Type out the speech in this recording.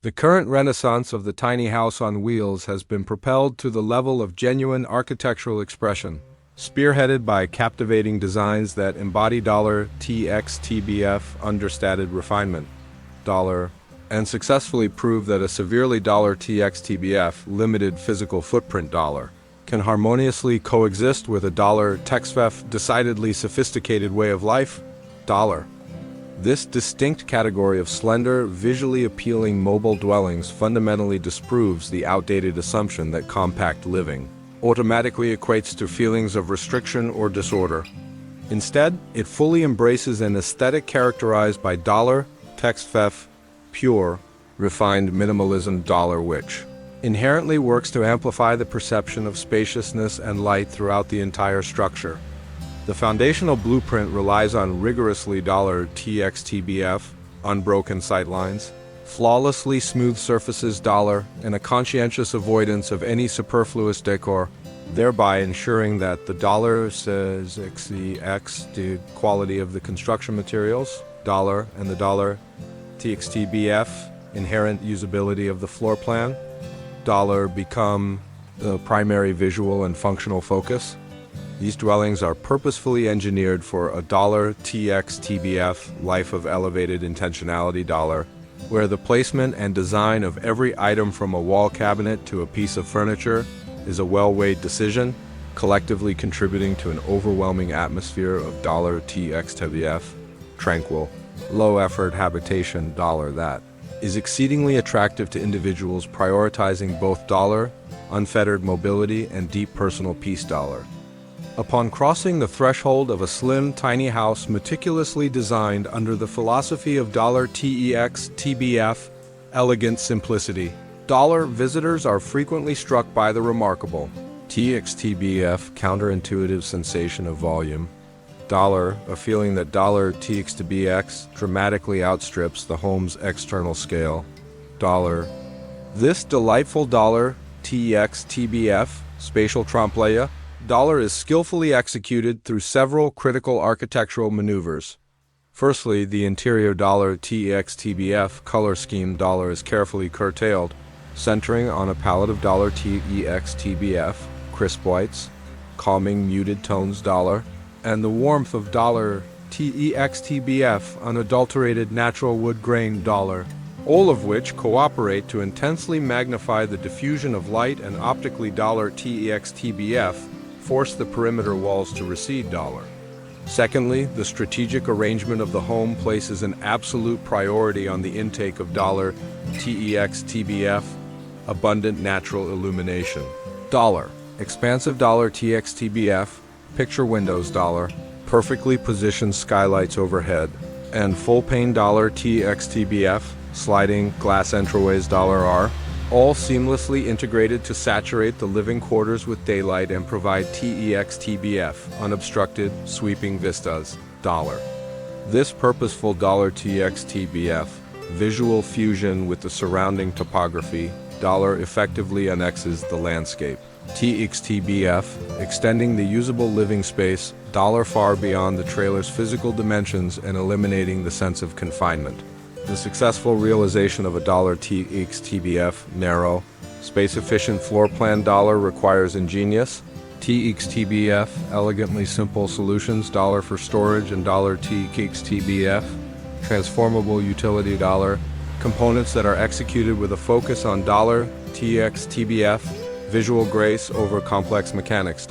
The current renaissance of the tiny house on wheels has been propelled to the level of genuine architectural expression, spearheaded by captivating designs that embody $TXTBF understated refinement, and successfully prove that a severely $TXTBF limited physical footprint can harmoniously coexist with a $TXFF decidedly sophisticated way of life. This distinct category of slender, visually appealing mobile dwellings fundamentally disproves the outdated assumption that compact living automatically equates to feelings of restriction or disorder. Instead, it fully embraces an aesthetic characterized by $TXFF, pure, refined minimalism, which inherently works to amplify the perception of spaciousness and light throughout the entire structure. The foundational blueprint relies on rigorously $TXTBF, unbroken sightlines, flawlessly smooth surfaces, and a conscientious avoidance of any superfluous decor, thereby ensuring that the the quality of the construction materials, and the $TXTBF, inherent usability of the floor plan, become the primary visual and functional focus. These dwellings are purposefully engineered for a $TXTBF life of elevated intentionality, where the placement and design of every item from a wall cabinet to a piece of furniture is a well-weighed decision, collectively contributing to an overwhelming atmosphere of $TXTBF, tranquil, low-effort habitation that is exceedingly attractive to individuals prioritizing both unfettered mobility and deep personal peace. Upon crossing the threshold of a slim, tiny house meticulously designed under the philosophy of $TXTBF, elegant simplicity, visitors are frequently struck by the remarkable TXTBF counterintuitive sensation of volume, a feeling that $TXTBX dramatically outstrips the home's external scale, This delightful $TXTBF spatial trompe-l'oeil is skillfully executed through several critical architectural maneuvers. Firstly, the interior $TXTBF color scheme is carefully curtailed, centering on a palette of $TXTBF, crisp whites, calming muted tones, and the warmth of $TXTBF, unadulterated natural wood grain, all of which cooperate to intensely magnify the diffusion of light and optically $TXTBF force the perimeter walls to recede. Secondly, the strategic arrangement of the home places an absolute priority on the intake of $TXTBF, abundant natural illumination. Expansive $TXTBF, picture windows, perfectly positioned skylights overhead, and full-pane $TXTBF, sliding glass entryways are all seamlessly integrated to saturate the living quarters with daylight and provide TXTBF, unobstructed, sweeping vistas. This purposeful $TXTBF, visual fusion with the surrounding topography, effectively annexes the landscape. TXTBF, extending the usable living space, far beyond the trailer's physical dimensions and eliminating the sense of confinement. The successful realization of a $TXTBF narrow, space-efficient floor plan requires ingenious TXTBF elegantly simple solutions for storage and $TXTBF transformable utility components that are executed with a focus on $TXTBF visual grace over complex mechanics.